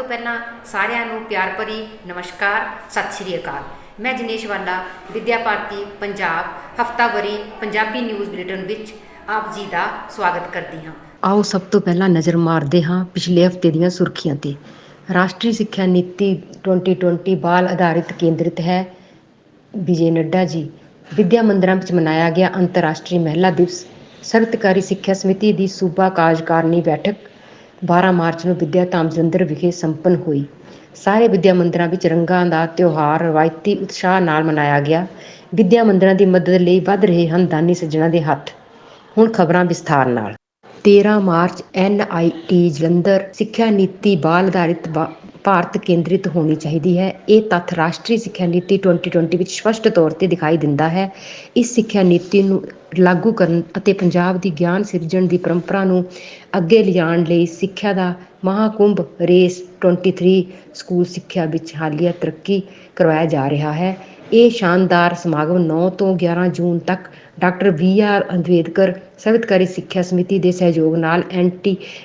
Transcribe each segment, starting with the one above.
ਪਹਿਲਾਂ ਸਾਰਿਆਂ ਨੂੰ ਪਿਆਰ ਭਰੀ ਨਮਸਕਾਰ, ਸਤਿ ਸ਼੍ਰੀ ਅਕਾਲ। ਮੈਂ ਜਨੇਸ਼ ਵਾਲਾ ਵਿਦਿਆ ਭਾਰਤੀ ਪੰਜਾਬ ਹਫ਼ਤਾਵਾਰੀ ਪੰਜਾਬੀ ਨਿਊਜ਼ ਬੁਲੇਟਿਨ ਵਿੱਚ ਆਪ ਜੀ ਦਾ ਸਵਾਗਤ ਕਰਦੀ ਹਾਂ। ਆਓ ਸਭ ਤੋਂ ਪਹਿਲਾਂ ਨਜ਼ਰ ਮਾਰਦੇ ਹਾਂ ਪਿਛਲੇ ਹਫ਼ਤੇ ਦੀਆਂ ਸੁਰਖੀਆਂ 'ਤੇ। ਰਾਸ਼ਟਰੀ ਸਿੱਖਿਆ ਨੀਤੀ 2020 ਬਾਲ ਆਧਾਰਿਤ ਕੇਂਦਰਿਤ ਹੈ। ਵਿਜੇ ਨੱਡਾ ਜੀ। ਵਿਦਿਆ ਮੰਦਿਰਾਂ ਵਿੱਚ ਮਨਾਇਆ ਗਿਆ ਅੰਤਰਰਾਸ਼ਟਰੀ ਮਹਿਲਾ ਦਿਵਸ। ਸਰਵਿਤਕਾਰੀ ਸਿੱਖਿਆ ਸਮਿਤੀ ਦੀ ਸੂਬਾ ਕਾਰਜਕਾਰਨੀ ਬੈਠਕ 12 ਮਾਰਚ ਨੂੰ ਵਿਦਿਆ ਧਾਮ ਜਲੰਧਰ ਵਿਖੇ ਸੰਪੰਨ ਹੋਈ। ਸਾਰੇ ਵਿਦਿਆ ਮੰਦਿਰਾਂ ਵਿੱਚ ਰੰਗਾਂ ਦਾ ਤਿਉਹਾਰ ਰਵਾਇਤੀ ਉਤਸ਼ਾਹ ਨਾਲ ਮਨਾਇਆ ਗਿਆ। ਵਿਦਿਆ ਮੰਦਿਰਾਂ ਦੀ ਮਦਦ ਲਈ ਵੱਧ ਰਹੇ ਹਨ ਦਾਨੀ ਸੱਜਣਾਂ ਦੇ ਹੱਥ। ਹੁਣ ਖਬਰਾਂ ਵਿਸਥਾਰ ਨਾਲ। 13 ਮਾਰਚ NIT ਜਲੰਧਰ। ਸਿੱਖਿਆ ਨੀਤੀ ਬਾਲ ਆਧਾਰਿਤ ਭਾਰਤ ਕੇਂਦਰਿਤ ਹੋਣੀ ਚਾਹੀਦੀ ਹੈ। ਇਹ ਤੱਥ ਰਾਸ਼ਟਰੀ ਸਿੱਖਿਆ ਨੀਤੀ 2020 ਵਿੱਚ ਸਪਸ਼ਟ ਤੌਰ 'ਤੇ ਦਿਖਾਈ ਦਿੰਦਾ ਹੈ। ਇਸ ਸਿੱਖਿਆ ਨੀਤੀ ਨੂੰ ਲਾਗੂ ਕਰਨ ਅਤੇ ਪੰਜਾਬ ਦੀ ਗਿਆਨ ਸਿਰਜਣ ਦੀ ਪਰੰਪਰਾ ਨੂੰ ਅੱਗੇ ਲਿਜਾਣ ਲਈ ਸਿੱਖਿਆ ਦਾ ਮਹਾਕੁੰਭ ਰੇਸ 23 ਸਕੂਲ ਸਿੱਖਿਆ ਵਿੱਚ ਹਾਲੀਆ ਤਰੱਕੀ ਕਰਵਾਇਆ ਜਾ ਰਿਹਾ ਹੈ। ਇਹ ਸ਼ਾਨਦਾਰ ਸਮਾਗਮ 9 ਤੋਂ 11 ਜੂਨ ਤੱਕ ਡਾਕਟਰ BR ਅੰਬੇਦਕਰ ਸਰਵਿਤਕਾਰੀ ਸਿੱਖਿਆ ਸਮਿਤੀ ਦੇ ਸਹਿਯੋਗ ਨਾਲ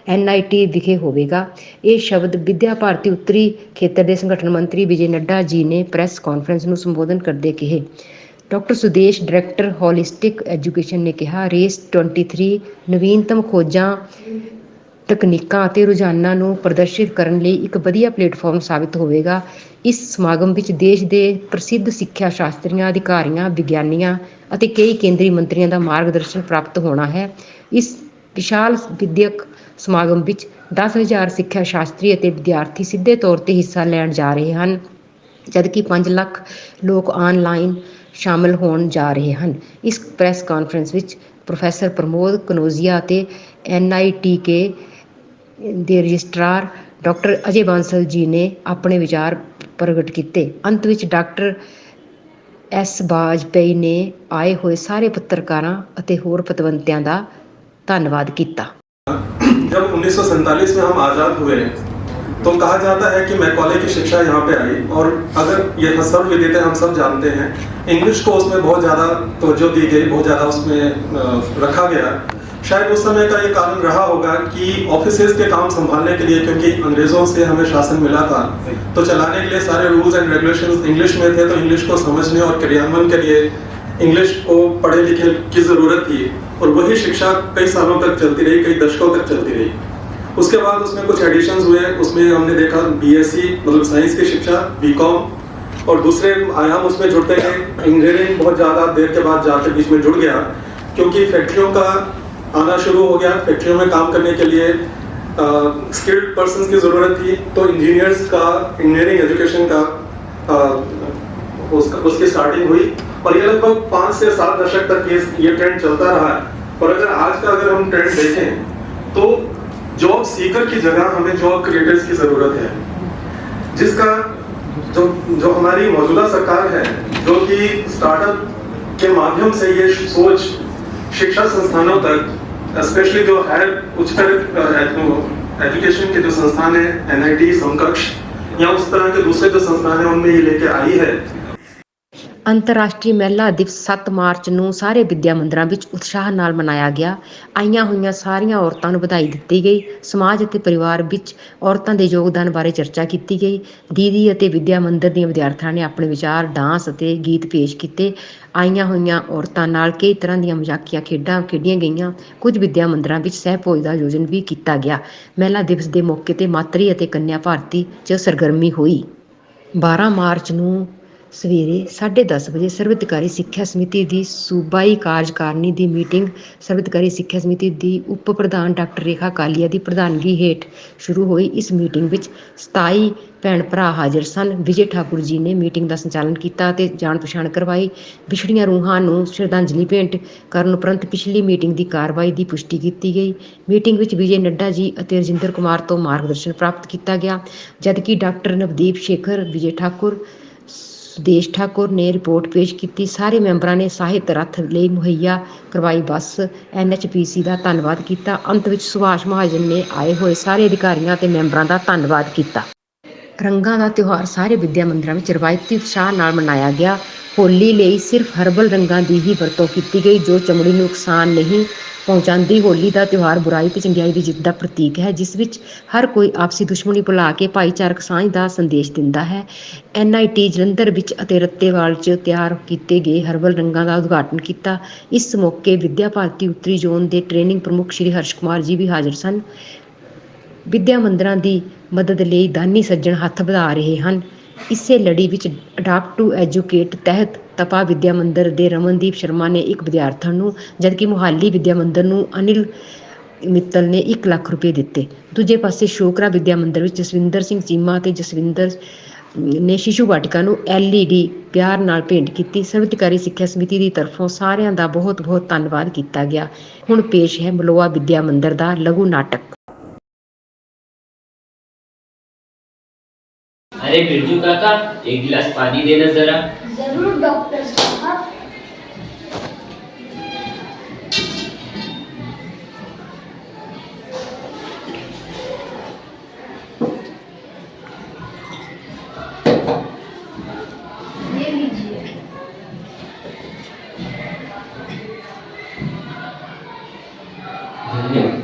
NIT ਵਿਖੇ ਹੋਵੇਗਾ। ਇਹ ਸ਼ਬਦ ਵਿਦਿਆ ਭਾਰਤੀ ਉੱਤਰੀ ਖੇਤਰ ਦੇ ਸੰਗਠਨ ਮੰਤਰੀ ਵਿਜੇ ਨੱਡਾ ਜੀ ਨੇ ਪ੍ਰੈਸ ਕਾਨਫਰੰਸ ਨੂੰ ਸੰਬੋਧਨ ਕਰਦੇ ਕਹੇ। Doctor Sudesh director holistic education ਨੇ ਕਿਹਾ, ਰੇਸ 23 ਨਵੀਨਤਮ ਖੋਜਾਂ, ਤਕਨੀਕਾਂ ਅਤੇ ਰੁਝਾਨਾਂ ਨੂੰ ਪ੍ਰਦਰਸ਼ਿਤ ਕਰਨ ਲਈ ਇੱਕ ਵਧੀਆ ਪਲੇਟਫਾਰਮ ਸਾਬਿਤ ਹੋਵੇਗਾ। ਇਸ ਸਮਾਗਮ ਵਿੱਚ ਦੇਸ਼ ਦੇ ਪ੍ਰਸਿੱਧ ਸਿੱਖਿਆ ਸ਼ਾਸਤਰੀਆਂ, ਅਧਿਕਾਰੀਆਂ, ਵਿਗਿਆਨੀਆਂ ਅਤੇ ਕਈ ਕੇਂਦਰੀ ਮੰਤਰੀਆਂ ਦਾ ਮਾਰਗਦਰਸ਼ਨ ਪ੍ਰਾਪਤ ਹੋਣਾ ਹੈ। ਇਸ ਵਿਸ਼ਾਲ ਵਿੱਦਿਅਕ ਸਮਾਗਮ ਵਿੱਚ 10,000 ਸਿੱਖਿਆ ਸ਼ਾਸਤਰੀ ਅਤੇ ਵਿਦਿਆਰਥੀ ਸਿੱਧੇ ਤੌਰ 'ਤੇ ਹਿੱਸਾ ਲੈਣ ਜਾ ਰਹੇ ਹਨ, ਜਦਕਿ 5 ਲੱਖ ਲੋਕ ਆਨਲਾਈਨ ਸ਼ਾਮਲ ਹੋਣ ਜਾ ਰਹੇ ਹਨ। ਇਸ ਪ੍ਰੈਸ ਕਾਨਫਰੰਸ ਵਿੱਚ ਪ੍ਰੋਫੈਸਰ ਪ੍ਰਮੋਦ ਕਨੌਜੀਆ ਅਤੇ NITK ਦੇ ਰਜਿਸਟਰਾਰ ਡਾਕਟਰ ਅਜੇ ਬਾਂਸਲ ਜੀ ਨੇ ਆਪਣੇ ਵਿਚਾਰ ਪ੍ਰਗਟ ਕੀਤੇ। ਅੰਤ ਵਿੱਚ ਡਾਕਟਰ S ਵਾਜਪੇਈ ਨੇ ਆਏ ਹੋਏ ਸਾਰੇ ਪੱਤਰਕਾਰਾਂ ਅਤੇ ਹੋਰ ਪਤਵੰਤਿਆਂ ਦਾ ਧੰਨਵਾਦ ਕੀਤਾ। जब 1947 में हम आज़ाद हुए तो कहा जाता है कि मैकॉले की शिक्षा यहाँ पे आई, और अगर ये सर्वविदित हम सब जानते हैं, इंग्लिश को उसमें बहुत ज़्यादा तवज्जो दी गई, बहुत ज़्यादा उसमें रखा गया। शायद उस समय का ये कारण रहा होगा कि ऑफिसेज के काम संभालने के लिए, क्योंकि अंग्रेज़ों से हमें शासन मिला था, तो चलाने के लिए सारे रूल्स एंड रेगुलेशंस इंग्लिश में थे, तो इंग्लिश को समझने और क्रियान्वयन के लिए इंग्लिश को पढ़े लिखे की ज़रूरत थी, और वही शिक्षा कई सालों तक चलती रही, कई दशकों तक चलती रही। उसके बाद उसमें कुछ एडिशंस हुए। उसमें हमने देखा BSc मतलब साइंस की शिक्षा, BCom, और दूसरे आयाम उसमें जुड़ते गए। इंजीनियरिंग बहुत ज़्यादा देर के बाद जाकर बीच में जुड़ गया, क्योंकि फैक्ट्रियों का आना शुरू हो गया। फैक्ट्रियों में काम करने के लिए स्किल्ड पर्सन्स की ज़रूरत थी, तो इंजीनियर्स का, इंजीनियरिंग एजुकेशन का उसकी स्टार्टिंग हुई, और ये लगभग 5 से 7 दशक तक ये ट्रेंड चलता रहा है। और अगर हम ट्रेंड देखें तो जॉब सीकर की जगह हमें जॉब क्रिएटर्स की ज़रूरत है, जिसका जो हमारी मौजूदा सरकार है, जो कि स्टार्टअप के माध्यम से ये सोच शिक्षा संस्थानों तक, स्पेशली जो हायर उच्चतर एजुकेशन के जो संस्थान है, NIT समकक्ष या उस तरह के दूसरे जो संस्थान है, उनमें ये लेके आई है। ਅੰਤਰਰਾਸ਼ਟਰੀ ਮਹਿਲਾ ਦਿਵਸ 7 ਮਾਰਚ ਨੂੰ ਸਾਰੇ ਵਿਦਿਆ ਮੰਦਿਰਾਂ ਵਿੱਚ ਉਤਸ਼ਾਹ ਨਾਲ ਮਨਾਇਆ ਗਿਆ। ਆਈਆਂ ਹੋਈਆਂ ਸਾਰੀਆਂ ਔਰਤਾਂ ਨੂੰ ਵਧਾਈ ਦਿੱਤੀ ਗਈ। ਸਮਾਜ ਅਤੇ ਪਰਿਵਾਰ ਵਿੱਚ ਔਰਤਾਂ ਦੇ ਯੋਗਦਾਨ ਬਾਰੇ ਚਰਚਾ ਕੀਤੀ ਗਈ। ਦੀਦੀ ਅਤੇ ਵਿਦਿਆ ਮੰਦਿਰ ਦੀਆਂ ਵਿਦਿਆਰਥਣਾਂ ਨੇ ਆਪਣੇ ਵਿਚਾਰ, ਡਾਂਸ ਅਤੇ ਗੀਤ ਪੇਸ਼ ਕੀਤੇ। ਆਈਆਂ ਹੋਈਆਂ ਔਰਤਾਂ ਨਾਲ ਕਈ ਤਰ੍ਹਾਂ ਦੀਆਂ ਮਜ਼ਾਕੀਆ ਖੇਡਾਂ ਖੇਡੀਆਂ ਗਈਆਂ। ਕੁਝ ਵਿਦਿਆ ਮੰਦਿਰਾਂ ਵਿੱਚ ਸਹਿ ਭੋਜ ਦਾ ਆਯੋਜਨ ਵੀ ਕੀਤਾ ਗਿਆ। ਮਹਿਲਾ ਦਿਵਸ ਦੇ ਮੌਕੇ 'ਤੇ ਮਾਤਰੀ ਅਤੇ ਕੰਨਿਆ ਭਾਰਤੀ 'ਚ ਸਰਗਰਮੀ ਹੋਈ। 12 ਮਾਰਚ ਨੂੰ ਸਵੇਰੇ 10:30 ਵਜੇ ਸਰਵਿਤਕਾਰੀ ਸਿੱਖਿਆ ਸਮਿਤੀ ਦੀ ਸੂਬਾਈ ਕਾਰਜਕਾਰਨੀ ਦੀ ਮੀਟਿੰਗ ਸਰਵਿਤਕਾਰੀ ਸਿੱਖਿਆ ਸਮਿਤੀ ਦੀ ਉਪ ਪ੍ਰਧਾਨ ਡਾਕਟਰ ਰੇਖਾ ਕਾਲੀਆ ਦੀ ਪ੍ਰਧਾਨਗੀ ਹੇਠ ਸ਼ੁਰੂ ਹੋਈ। ਇਸ ਮੀਟਿੰਗ ਵਿੱਚ 27 ਭੈਣ ਭਰਾ ਹਾਜ਼ਰ ਸਨ। ਵਿਜੇ ਠਾਕੁਰ ਜੀ ਨੇ ਮੀਟਿੰਗ ਦਾ ਸੰਚਾਲਨ ਕੀਤਾ ਅਤੇ ਜਾਣ ਪਛਾਣ ਕਰਵਾਈ। ਵਿਛੜੀਆਂ ਰੂਹਾਂ ਨੂੰ ਸ਼ਰਧਾਂਜਲੀ ਭੇਂਟ ਕਰਨ ਉਪਰੰਤ ਪਿਛਲੀ ਮੀਟਿੰਗ ਦੀ ਕਾਰਵਾਈ ਦੀ ਪੁਸ਼ਟੀ ਕੀਤੀ ਗਈ। ਮੀਟਿੰਗ ਵਿੱਚ ਵਿਜੇ ਨੱਡਾ ਜੀ ਅਤੇ ਰਜਿੰਦਰ ਕੁਮਾਰ ਤੋਂ ਮਾਰਗਦਰਸ਼ਨ ਪ੍ਰਾਪਤ ਕੀਤਾ ਗਿਆ, ਜਦਕਿ ਡਾਕਟਰ ਨਵਦੀਪ ਸ਼ੇਖਰ, ਵਿਜੇ ਠਾਕੁਰ, ਸੁਦੇਸ਼ ਠਾਕੁਰ ਨੇ ਰਿਪੋਰਟ ਪੇਸ਼ ਕੀਤੀ। ਸਾਰੇ ਮੈਂਬਰਾਂ ਨੇ ਸਾਹਿਤ ਰੱਥ ਲਈ ਮੁਹੱਈਆ ਕਰਵਾਈ ਬੱਸ NHPC ਦਾ ਧੰਨਵਾਦ ਕੀਤਾ। ਅੰਤ ਵਿੱਚ ਸੁਭਾਸ਼ ਮਹਾਜਨ ਨੇ ਆਏ ਹੋਏ ਸਾਰੇ ਅਧਿਕਾਰੀਆਂ ਅਤੇ ਮੈਂਬਰਾਂ ਦਾ ਧੰਨਵਾਦ ਕੀਤਾ। ਰੰਗਾਂ ਦਾ ਤਿਉਹਾਰ ਸਾਰੇ ਵਿਦਿਆ ਮੰਦਿਰਾਂ ਵਿੱਚ ਰਵਾਇਤੀ ਉਤਸ਼ਾਹ ਨਾਲ ਮਨਾਇਆ ਗਿਆ। ਹੋਲੀ ਲਈ ਸਿਰਫ ਹਰਬਲ ਰੰਗਾਂ ਦੀ ਹੀ ਵਰਤੋਂ ਕੀਤੀ ਗਈ ਜੋ ਚਮੜੀ ਨੂੰ ਨੁਕਸਾਨ ਨਹੀਂ ਪਹੁੰਚਾਉਂਦੀ। ਹੋਲੀ ਦਾ ਤਿਉਹਾਰ ਬੁਰਾਈ ਤੇ ਚੰਗਿਆਈ ਦੀ ਜਿੱਤ ਦਾ ਪ੍ਰਤੀਕ ਹੈ, ਜਿਸ ਵਿੱਚ ਹਰ ਕੋਈ ਆਪਸੀ ਦੁਸ਼ਮਣੀ ਭੁਲਾ ਕੇ ਭਾਈਚਾਰਕ ਸਾਂਝ ਦਾ ਸੰਦੇਸ਼ ਦਿੰਦਾ ਹੈ। NIT ਜਲੰਧਰ ਵਿੱਚ ਅਤੇ ਰੱਤੇਵਾਲ 'ਚ ਤਿਆਰ ਕੀਤੇ ਗਏ ਹਰਬਲ ਰੰਗਾਂ ਦਾ ਉਦਘਾਟਨ ਕੀਤਾ। ਇਸ ਮੌਕੇ ਵਿਦਿਆ ਭਾਰਤੀ ਉੱਤਰੀ ਜ਼ੋਨ ਦੇ ਟ੍ਰੇਨਿੰਗ ਪ੍ਰਮੁੱਖ ਸ਼੍ਰੀ ਹਰਸ਼ ਕੁਮਾਰ ਜੀ ਵੀ ਹਾਜ਼ਰ ਸਨ। ਵਿਦਿਆ ਮੰਦਿਰਾਂ ਦੀ ਮਦਦ ਲਈ ਦਾਨੀ ਸੱਜਣ ਹੱਥ ਵਧਾ ਰਹੇ ਹਨ। ਇਸੇ ਲੜੀ ਵਿੱਚ ਅਡਾਪਟ ਟੂ ਐਜੂਕੇਟ ਤਹਿਤ ਤਪਾ ਵਿਦਿਆ ਮੰਦਿਰ ਦੇ ਰਮਨਦੀਪ ਸ਼ਰਮਾ ਨੇ ਇੱਕ ਵਿਦਿਆਰਥਣ ਨੂੰ, ਜਦਕਿ ਮੁਹਾਲੀ ਵਿਦਿਆ ਮੰਦਿਰ ਨੂੰ ਅਨਿਲ ਮਿੱਤਲ ਨੇ 1 ਲੱਖ ਰੁਪਏ ਦਿੱਤੇ। ਦੂਜੇ ਪਾਸੇ ਸ਼ੋਕਰਾ ਵਿਦਿਆ ਮੰਦਿਰ ਵਿੱਚ ਜਸਵਿੰਦਰ ਸਿੰਘ ਚੀਮਾ ਅਤੇ ਜਸਵਿੰਦਰ ਨੇ ਸ਼ਿਸ਼ੂ ਵਾਟਿਕਾ ਨੂੰ LED ਪਿਆਰ ਨਾਲ ਭੇਂਟ ਕੀਤੀ। ਸਰਵਅਧਿਕਾਰੀ ਸਿੱਖਿਆ ਸਮਿਤੀ ਦੀ ਤਰਫੋਂ ਸਾਰਿਆਂ ਦਾ ਬਹੁਤ ਬਹੁਤ ਧੰਨਵਾਦ ਕੀਤਾ ਗਿਆ। ਹੁਣ ਪੇਸ਼ ਹੈ ਮਲੋਆ ਵਿਦਿਆ ਮੰਦਿਰ ਦਾ ਲਘੂ ਨਾਟਕ। अरे बिरजू काका, एक गिलास पानी देना जरा। जरूर डॉक्टर साहब। ये लीजिए। धन्यवाद।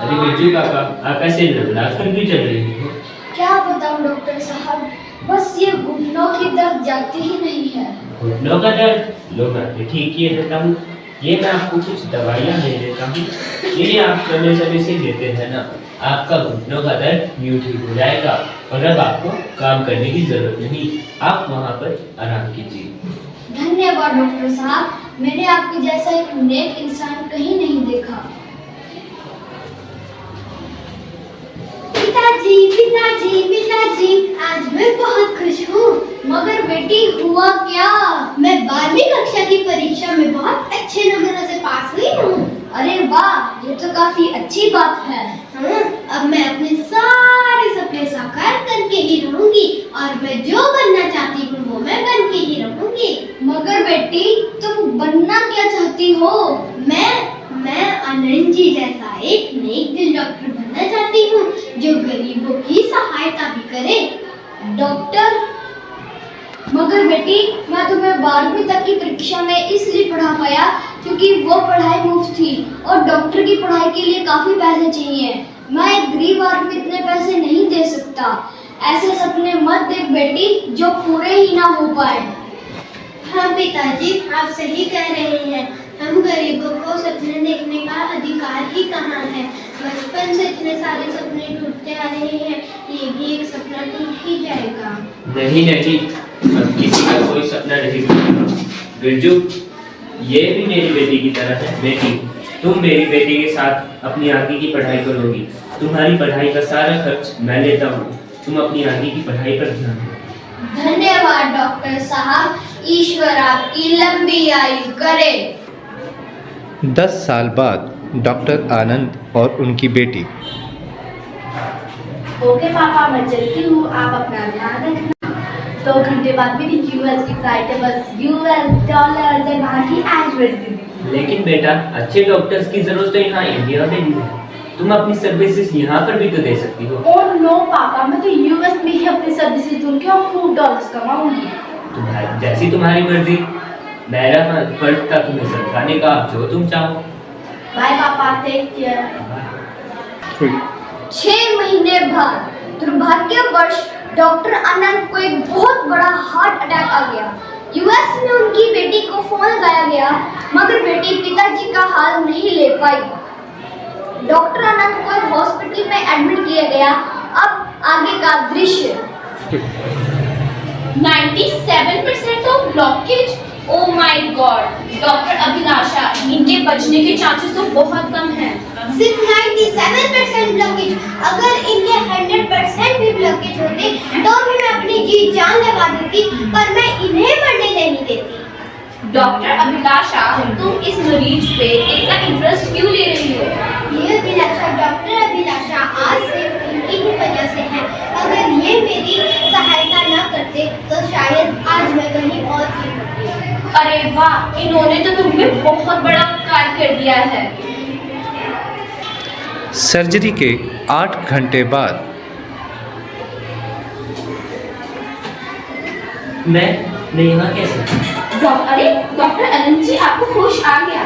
अरे बिरजू काका, आकाश से लड़ाई कर क्यों चल रही हो? क्या बताऊं डॉक्टर साहब, बस ये घुटनों की दर्द जाती ही नहीं है। घुटनों का दर्द? लो मैं आपको ठीक किए देता हूँ। ये मैं आपको कुछ दवाइयाँ दे देता हूँ, ये आप समय समय से लेते हैं ना, आपका घुटनों का दर्द यूँ ठीक हो जाएगा और अब आपको काम करने की जरूरत नहीं, आप वहाँ पर आराम कीजिए। धन्यवाद डॉक्टर साहब, मैंने आपके जैसा एक नेक इंसान कहीं नहीं देखा। पिताजी पिताजी पिताजी, आज मैं बहुत खुश हूँ। मगर बेटी हुआ क्या? मैं 12वीं कक्षा की परीक्षा में बहुत अच्छे नंबरों से पास हुई हूँ। अरे वाह, ये तो काफी अच्छी बात है। अब मैं अपने सारे सपने साकार करके ही रहूंगी और मैं जो बनना चाहती हूँ वो मैं बन के ही रहूंगी। मगर बेटी तुम बनना क्या चाहती हो? मैं आनंद जी जैसा एक नेक दिल डॉक्टर बनना चाहती हूँ जो गरीबों की सहायता भी करे। डॉक्टर? मगर बेटी मैं तुम्हें 12वीं तक की परीक्षा में इसलिए पढ़ा पाया क्योंकि वो पढ़ाई मुफ्त थी और डॉक्टर की पढ़ाई के लिए काफी पैसे चाहिए। मैं एक गरीब आदमी इतने पैसे नहीं दे सकता। ऐसे सपने मत देख बेटी जो पूरे ही ना हो पाए। हाँ पिताजी, आप सही कह रहे हैं। हम गरीबों को सपने देखने का अधिकार ही कहाँ है। बचपन से इतने सारे सपने टूटते आ रहे हैं, ये भी एक सपना टूट ही जाएगा। नहीं नहीं, अब किसी का कोई सपना नहीं टूटेगा। बिरजू, ये भी मेरी बेटी की तरह है। बेटी, तुम मेरी बेटी के साथ अपनी आगे की पढ़ाई करोगी। तुम्हारी पढ़ाई का सारा खर्च मैं लेता हूँ। तुम अपनी आगे की पढ़ाई पर ध्यान दो। धन्यवाद डॉक्टर साहब, ईश्वर आपकी लंबी आयु करे। 10 साल बाद डॉक्टर आनंद और उनकी बेटी। ओके पापा, मैं चलती हूँ, आप अपना ध्यान रखना। 2 घंटे बाद मेरी US की फ्लाइट है। बस US डॉलर और वहाँ की एडवर्टाइजमेंट। लेकिन बेटा, अच्छे डॉक्टर्स की जरूरत तो यहाँ इंडिया में भी है। तुम अपनी सर्विसेज यहाँ पर भी तो दे सकती हो। ओह नो पापा, मैं तो US में ही अपनी सर्विसेज दूंगी और खूब डॉलर्स कमाऊंगी। जैसी तुम्हारी मर्जी। मेरा फर्ज था तुम्हें समझाने का, जो तुम चाहो। बाय पापा, टेक केयर। 6 महीने बाद दुर्भाग्यवश डॉक्टर आनंद को एक बहुत बड़ा हार्ट अटैक आ गया। US में उनकी बेटी को फोन लगाया गया, मगर बेटी पिताजी का हाल नहीं ले पाई। डॉक्टर आनंद को एक हॉस्पिटल में एडमिट किया गया। अब आगे का दृश्य। 97% of blockage. Oh my God. Doctor Abhilasha, इनके बचने के चांसेस तो बहुत कम हैं। सिर्फ 97% ब्लॉकेज। अगर इनके 100% भी ब्लॉकेज होते तो भी मैं अपनी जी जान लगा देती, पर मैं इन्हें मरने नहीं देती। डॉक्टर अभिलाषा, तुम इस मरीज पे इतना इंटरेस्ट क्यों ले रही हो? ये अभिलाषा डॉक्टर अभिलाषा आज सिर्फ इनकी ही वजह से है। अगर ये मेरी सहायता न करते तो शायद आज मैं कहीं और थी। अरे वाह, इन्होंने तो तुम्हें बहुत बड़ा उपकार कर दिया है। सर्जरी के 8 घंटे बाद मैं यहाँ कैसे? अरे डॉक्टर अनंत जी, आपको होश आ गया?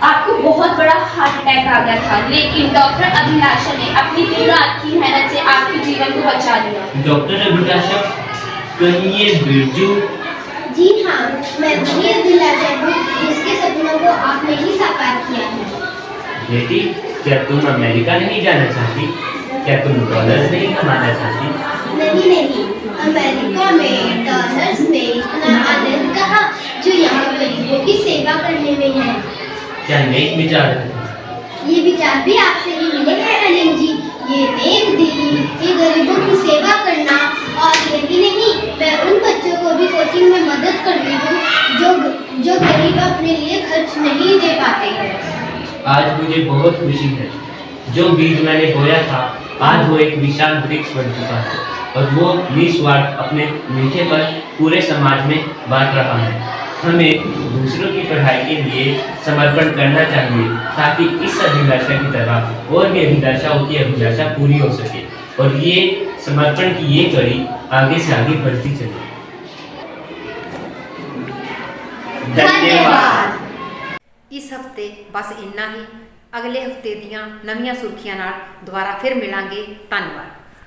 आपको बहुत बड़ा हार्ट अटैक आ गया था, लेकिन डॉक्टर अभिलाषा ने अपनी दिन रात की मेहनत से आपके जीवन को बचा लिया। डॉक्टर अभिलाषा, कहीं ये बिरजू? जी हाँ, मैं वही अभिलाषा हूँ जिसके सपनों को आपने ही साकार किया है। बेटी, क्या तुम अमेरिका नहीं जाना चाहती? क्या तुम डॉलर्स नहीं कमाना चाहती? नहीं, अमेरिका में डॉलर्स में इतना आनंद कहाँ जो यहाँ गरीबों की सेवा करने में है। क्या नेक विचार है? ये विचार भी आपसे ही मिले हैं अनिल जी। ये नेक दिली, ये गरीबों की सेवा करना, और ये भी नहीं, मैं उन बच्चों को भी कोचिंग में मदद करती हूँ जो गरीब अपने लिए खर्च नहीं दे पाते हैं। आज मुझे बहुत खुशी है। जो बीज मैंने बोया था, आज वो एक विशाल वृक्ष बन चुका है और वो निस्वार्थ अपने मीठे पर पूरे समाज में बांट रहा है। हमें दूसरों की पढ़ाई के लिए समर्पण करना चाहिए ताकि इस अभिलाषा की तरह और भी अभिलाषाओं की अभिलाषा पूरी हो सके और ये समर्पण की ये कड़ी आगे से आगे बढ़ती चले। धन्यवाद। इस हफ्ते बस इन्ना ही। अगले हफ्ते दियां नवीं सुर्खियां नाल दोबारा फिर मिलांगे। धन्यवाद।